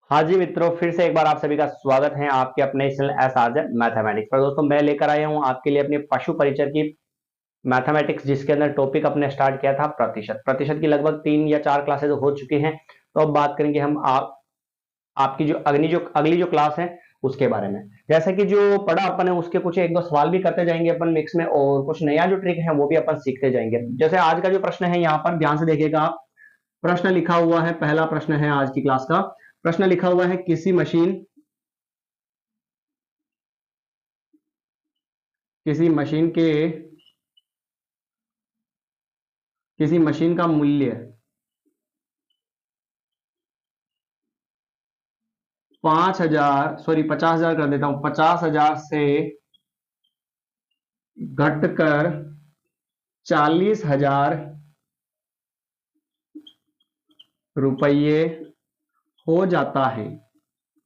हाँ जी मित्रों, फिर से एक बार आप सभी का स्वागत है आपके अपने channel S R J mathematics पर। दोस्तों, मैं लेकर आया हूँ आपके लिए अपनी पशु परिचय की मैथमेटिक्स, जिसके अंदर टॉपिक अपने स्टार्ट किया था प्रतिशत। प्रतिशत की लगभग 3 या 4 क्लासेज हो चुकी हैं। तो अब बात करेंगे हम आपकी जो अगली जो क्लास है उसके बारे में। जैसे कि जो पढ़ा अपन है उसके कुछ एक दो सवाल भी करते जाएंगे अपन मिक्स में, और कुछ नया जो ट्रिक है वो भी अपन सीखते जाएंगे। जैसे आज का जो प्रश्न है, यहाँ पर ध्यान से देखिएगा आप। प्रश्न लिखा हुआ है, पहला प्रश्न है आज की क्लास का। प्रश्न लिखा हुआ है, किसी मशीन के किसी मशीन का मूल्य 5,000, सॉरी 50,000 कर देता हूं, 50,000 से घटकर 40,000 रुपये हो जाता है।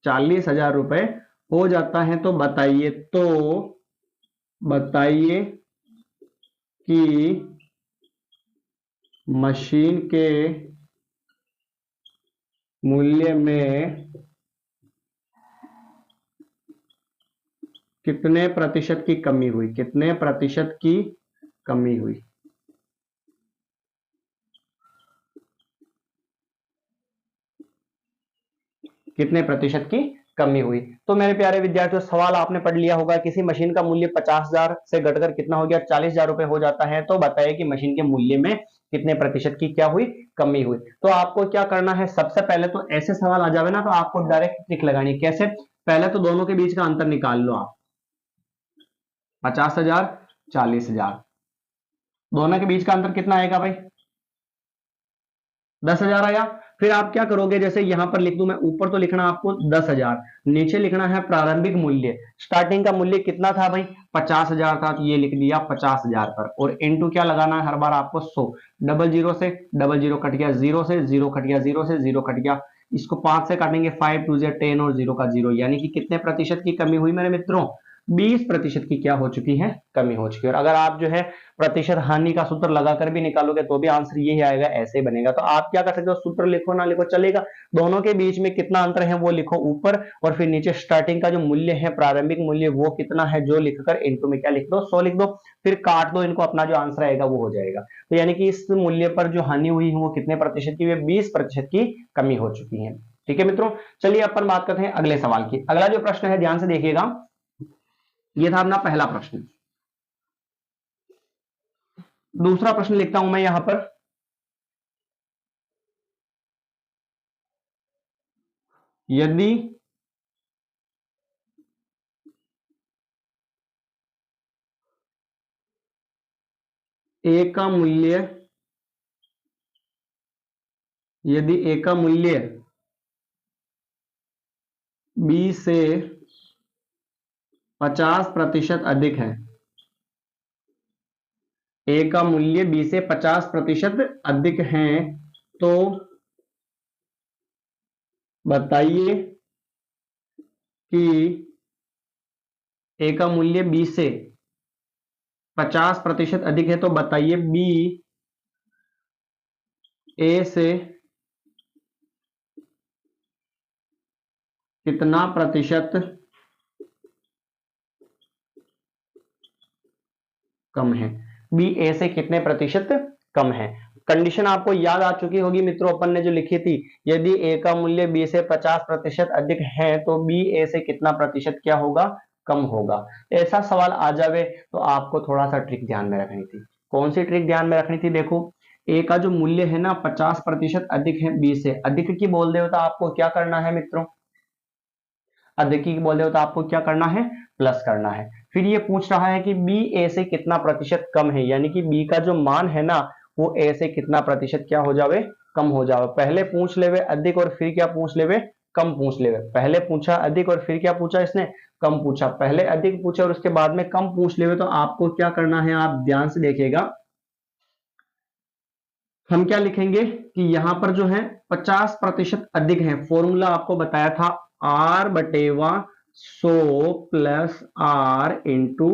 40,000 रुपए हो जाता है। तो बताइए कि मशीन के मूल्य में कितने प्रतिशत की कमी हुई, कितने प्रतिशत की कमी हुई। कितने प्रतिशत की कमी हुई। तो मेरे प्यारे विद्यार्थियों, सवाल आपने पढ़ लिया होगा। किसी मशीन का मूल्य 50,000 से घटकर कितना हो गया, 40,000 रुपए हो जाता है। तो बताइए कि मशीन के मूल्य में कितने प्रतिशत की क्या हुई, कमी हुई। तो आपको क्या करना है, सबसे पहले तो ऐसे सवाल आ जावे ना तो आपको डायरेक्ट ट्रिक लगानी है। कैसे? पहले तो दोनों के बीच का अंतर निकाल लो आप। 50,000, 40,000, दोनों के बीच का अंतर कितना आएगा भाई? 10,000 आया। फिर आप क्या करोगे, जैसे यहां पर लिख दूं मैं, ऊपर तो लिखना आपको 10,000, नीचे लिखना है प्रारंभिक मूल्य। स्टार्टिंग का मूल्य कितना था भाई? 50,000 था, तो ये लिख दिया 50,000 पर, और इनटू क्या लगाना है हर बार आपको? 100। डबल जीरो से डबल जीरो कट गया, जीरो से जीरो कट गया, जीरो से जीरो कट गया। इसको 5 से काटेंगे, 5 2 10, और जीरो का जीरो, यानी कि कितने प्रतिशत की कमी हुई मेरे मित्रों? 20% की क्या हो चुकी है, कमी हो चुकी है। और अगर आप जो है प्रतिशत हानि का सूत्र लगाकर भी निकालोगे तो भी आंसर यही आएगा, ऐसे ही बनेगा। तो आप क्या कर सकते हो, सूत्र लिखो ना लिखो चलेगा, दोनों के बीच में कितना अंतर है वो लिखो ऊपर, और फिर नीचे स्टार्टिंग का जो मूल्य है, प्रारंभिक मूल्य, वो कितना है जो लिखकर इनटू में क्या लिख दो, 100 लिख दो। फिर काट दो इनको, अपना जो आंसर आएगा वो हो जाएगा। तो यानी कि इस मूल्य पर जो हानि हुई है वो कितने प्रतिशत की? 20% की कमी हो चुकी है। ठीक है मित्रों, चलिए अपन बात करते हैं अगले सवाल की। अगला जो प्रश्न है, ध्यान से देखिएगा, ये था अपना पहला प्रश्न। दूसरा प्रश्न लिखता हूं मैं यहां पर। यदि ए का मूल्य यदि ए का मूल्य बी से 50% अधिक है, ए का मूल्य बी से 50% अधिक है, तो बताइए कि ए का मूल्य बी से 50% अधिक है, तो बताइए बी ए से कितना प्रतिशत कम है। बी ए से कितने प्रतिशत कम है। कंडीशन आपको याद आ चुकी होगी मित्रों, अपन ने जो लिखी थी, यदि ए का मूल्य बी से 50% अधिक है तो बी ए से कितना प्रतिशत क्या होगा, कम होगा। ऐसा सवाल आ जावे तो आपको थोड़ा सा ट्रिक ध्यान में रखनी थी। कौन सी ट्रिक ध्यान में रखनी थी? देखो, ए का जो मूल्य है ना 50% अधिक है बी से, अधिक की बोल दे तो आपको क्या करना है मित्रों? अधिक की बोल दे तो आपको क्या करना है? प्लस करना है। फिर ये पूछ रहा है कि बी ए से कितना प्रतिशत कम है, यानी कि बी का जो मान है ना वो ए से कितना प्रतिशत क्या हो जावे, कम हो जावे। पहले पूछ लेवे अधिक और फिर क्या पूछ लेवे, कम पूछ लेवे। पहले पूछा अधिक और फिर क्या पूछा इसने, कम पूछा। पहले अधिक पूछा और उसके बाद में कम पूछ लेवे, तो आपको क्या करना है, आप ध्यान से देखिएगा। हम क्या लिखेंगे कि यहां पर जो है 50% अधिक है, फॉर्मूला आपको बताया था आर बटेवा 100 प्लस आर इंटू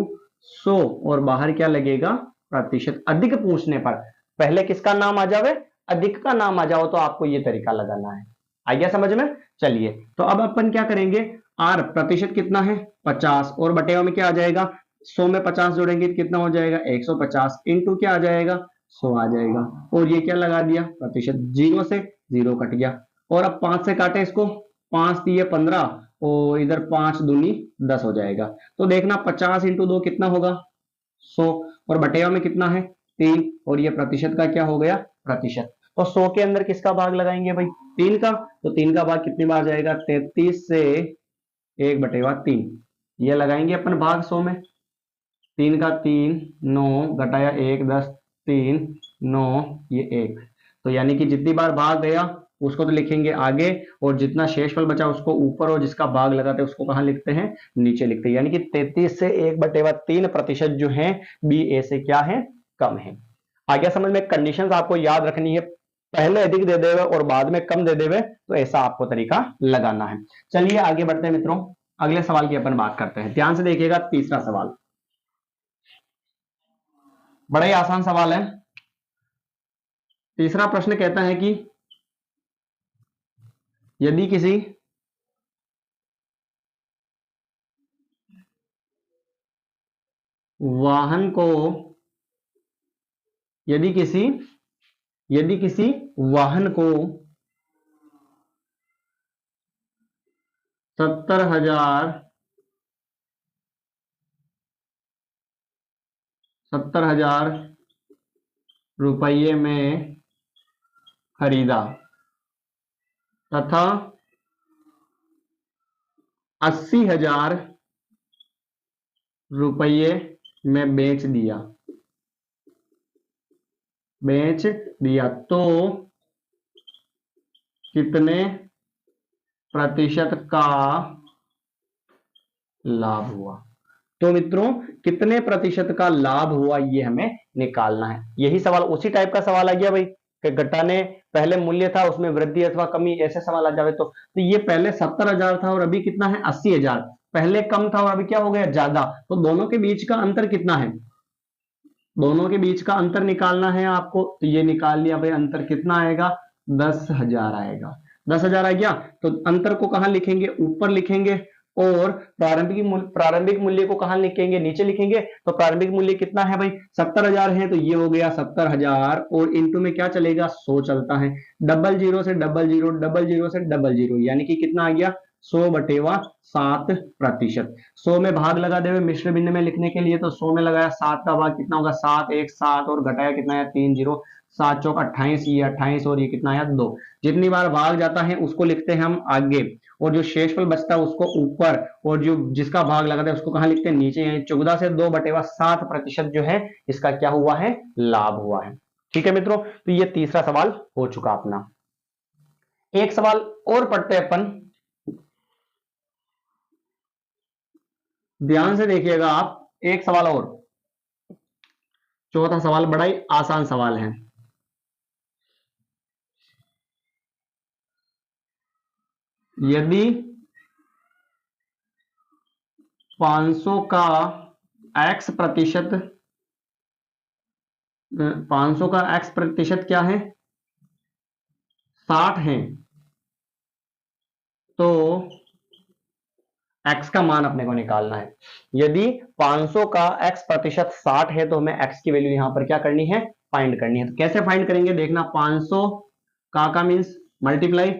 100, और बाहर क्या लगेगा, प्रतिशत। अधिक पूछने पर पहले किसका नाम आ जावे, अधिक का नाम आ जाओ, तो आपको ये तरीका लगाना है। आ गया समझ में? चलिए, तो अब अपन क्या करेंगे, आर प्रतिशत कितना है 50 और बटेवा में क्या आ जाएगा, 100 में 50 जोड़ेंगे तो कितना हो जाएगा 150 इंटू क्या आ जाएगा 100 आ जाएगा। और ये क्या लगा दिया प्रतिशत, जीरो से जीरो कट गया। और अब 5 से काटे इसको, 5 दिए 15 और इधर 5 दूनी 10 हो जाएगा। तो देखना 50 इंटू 2 कितना होगा 100 और बटेवा में कितना है 3 और ये प्रतिशत का क्या हो गया प्रतिशत। तो 100 के अंदर किसका भाग लगाएंगे भाई 3 का, तो 3 का भाग कितनी बार जाएगा 33 से 1/3 ये लगाएंगे अपन भाग 100 में। 3 का 3 9 घटाया 1 10 3 9 ये 1, तो यानी कि जितनी बार भाग गया उसको तो लिखेंगे आगे और जितना शेषफल बचा उसको ऊपर और जिसका भाग लगाते हैं उसको कहां लिखते हैं नीचे लिखते हैं। यानी कि 33 से 1/3 प्रतिशत जो है बी ए से क्या है कम है। आगे समझ में कंडीशंस आपको याद रखनी है, पहले अधिक दे देवे और बाद में कम दे देवे तो ऐसा आपको तरीका लगाना है। चलिए आगे बढ़ते हैं मित्रों, अगले सवाल की अपन बात करते हैं। ध्यान से देखिएगा तीसरा सवाल, बड़ा ही आसान सवाल है। तीसरा प्रश्न कहता है कि यदि किसी वाहन को यदि किसी वाहन को 70,000 रुपये में खरीदा तथा 80,000 रुपये में बेच दिया तो कितने प्रतिशत का लाभ हुआ। तो मित्रों कितने प्रतिशत का लाभ हुआ ये हमें निकालना है। यही सवाल उसी टाइप का सवाल आ गया भाई कि घटाने पहले मूल्य था उसमें वृद्धि अथवा कमी, ऐसे सवाल आ जावे तो ये पहले 70,000 था और अभी कितना है 80,000, पहले कम था और अभी क्या हो गया ज्यादा, तो दोनों के बीच का अंतर कितना है, दोनों के बीच का अंतर निकालना है आपको। तो ये निकाल लिया भाई, अंतर कितना आएगा 10,000 आएगा। 10,000 आ गया तो अंतर को कहां लिखेंगे ऊपर लिखेंगे और प्रारंभिक मूल्य को कहां लिखेंगे नीचे लिखेंगे। तो प्रारंभिक मूल्य कितना है भाई 70,000 है तो ये हो गया 70,000 और इंटू में क्या चलेगा 100 चलता है, डबल जीरो से डबल जीरो, डबल जीरो से डबल जीरो, यानी कि कितना आ गया 100/7%। 100 में भाग लगा देवे मिश्र भिन्न में लिखने के लिए, तो 100 में लगाया 7 का भाग कितना होगा 7 1 7 और घटाया कितना है 3 0, 7 चौक 28, ये 28 और ये कितना है 2। जितनी बार भाग जाता है उसको लिखते हैं हम आगे और जो शेषफल बचता है उसको ऊपर और जो जिसका भाग लगाता है उसको कहां लिखते हैं नीचे। यानी 14 से 2/7% जो है इसका क्या हुआ है लाभ हुआ है। ठीक है मित्रों, तो ये तीसरा सवाल हो चुका अपना। एक सवाल और पढ़ते हैं अपन, ध्यान से देखिएगा आप, एक सवाल और, चौथा सवाल बड़ा ही आसान सवाल है। यदि 500 का x प्रतिशत, 500 का x प्रतिशत क्या है 60 है, तो x का मान अपने को निकालना है। यदि 500 का x प्रतिशत 60 है तो हमें x की वैल्यू यहां पर क्या करनी है फाइंड करनी है। तो कैसे फाइंड करेंगे देखना, 500 का मीन्स मल्टीप्लाई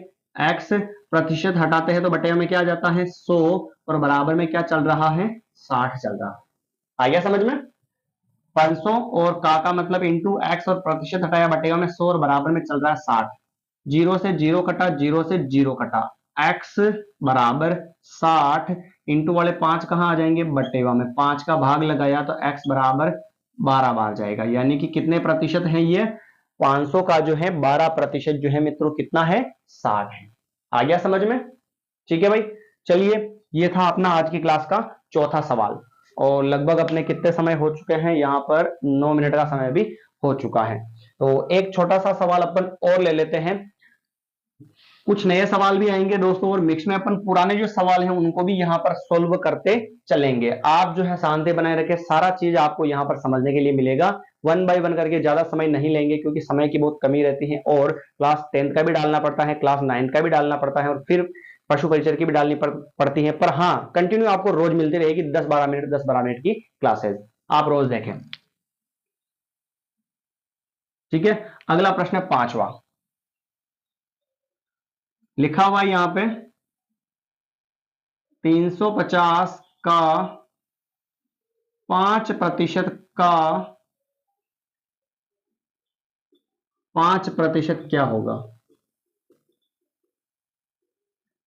x प्रतिशत हटाते हैं तो बटे में क्या आ जाता है 100 और बराबर में क्या चल रहा है 60 चल रहा है। आ गया समझ में, 500 और का मतलब इंटू x और प्रतिशत हटाया बटेगा में 100 और बराबर में चल रहा है 60, जीरो से जीरो कटा, जीरो से जीरो कटा, x बराबर 60 इंटू वाले 5 कहां आ जाएंगे बटेवा में, 5 का भाग लगाया तो x बराबर 12 बार जाएगा। यानी कि कितने प्रतिशत है ये 500 का जो है 12% जो है मित्रों कितना है 60 है। आ गया समझ में, ठीक है भाई। चलिए ये था अपना आज की क्लास का चौथा सवाल और लगभग अपने कितने समय हो चुके हैं यहाँ पर 9 मिनट का समय भी हो चुका है। तो एक छोटा सा सवाल अपन और ले लेते हैं। कुछ नए सवाल भी आएंगे दोस्तों, और मिक्स में अपन पुराने जो सवाल हैं उनको भी यहाँ पर सोल्व करते चलेंगे। आप जो है शांति बनाए रखें, सारा चीज आपको यहाँ पर समझने के लिए मिलेगा। वन बाय वन करके, ज्यादा समय नहीं लेंगे क्योंकि समय की बहुत कमी रहती है, और क्लास 10th का भी डालना पड़ता है, क्लास 9th का भी डालना पड़ता है, और फिर पशु कल्चर की भी डालनी पड़ती है। पर हाँ, कंटिन्यू आपको रोज मिलती रहेगी 10-12 मिनट की क्लासेज, आप रोज देखें। ठीक है, अगला प्रश्न है 5वां, लिखा हुआ यहां पे 350 का 5% का 5% क्या होगा?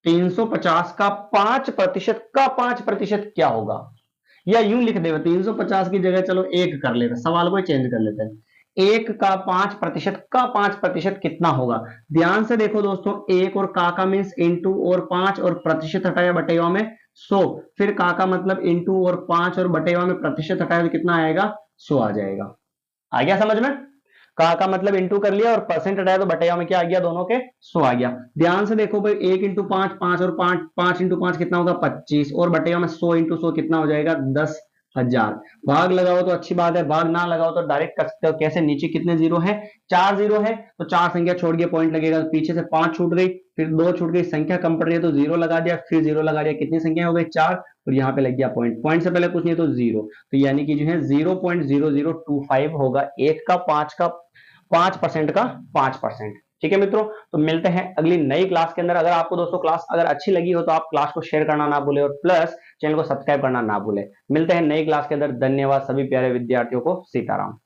350 का 5% का 5% क्या होगा? या यूं लिख देगा 350 की जगह, चलो एक कर लेते, सवाल को चेंज कर लेते हैं। एक का 5% का 5% कितना होगा? ध्यान से देखो दोस्तों, एक और का मीन्स इंटू और 5 और प्रतिशत हटाया बटेवा में 100, फिर का मतलब इंटू और 5 और बटेवा में प्रतिशत हटाया तो कितना आएगा? 100 आ जाएगा। आ गया समझ में? का मतलब इंटू कर लिया और परसेंट हटाया तो बटेवा में क्या आ गया? दोनों के 100 आ गया। ध्यान से देखो भाई, 1 इंटू 5 5 और 5 इंटू 5 कितना होगा? 25, और बटेवा में 100 इंटू 100 कितना हो जाएगा? 10,000। भाग लगाओ तो अच्छी बात है, भाग ना लगाओ तो डायरेक्ट कर सकते हो। कैसे? नीचे कितने जीरो है? 4 जीरो है, तो 4 संख्या छोड़ के पॉइंट लगेगा, तो पीछे से 5 छूट गई, फिर 2 छूट गई, संख्या कम पड़ रही है तो 0 लगा दिया, फिर 0 लगा दिया, कितनी संख्या हो गई? 4, और यहाँ पे लग गया पॉइंट, पॉइंट से पहले कुछ नहीं तो 0, तो यानी कि जो है 0.0025 होगा एक का 5% का 5%। ठीक है मित्रों, तो मिलते हैं अगली नई क्लास के अंदर। अगर आपको दोस्तों क्लास अगर अच्छी लगी हो तो आप क्लास को शेयर करना ना भूले, और प्लस चैनल को सब्सक्राइब करना ना भूले। मिलते हैं नई क्लास के अंदर। धन्यवाद सभी प्यारे विद्यार्थियों को। सीताराम।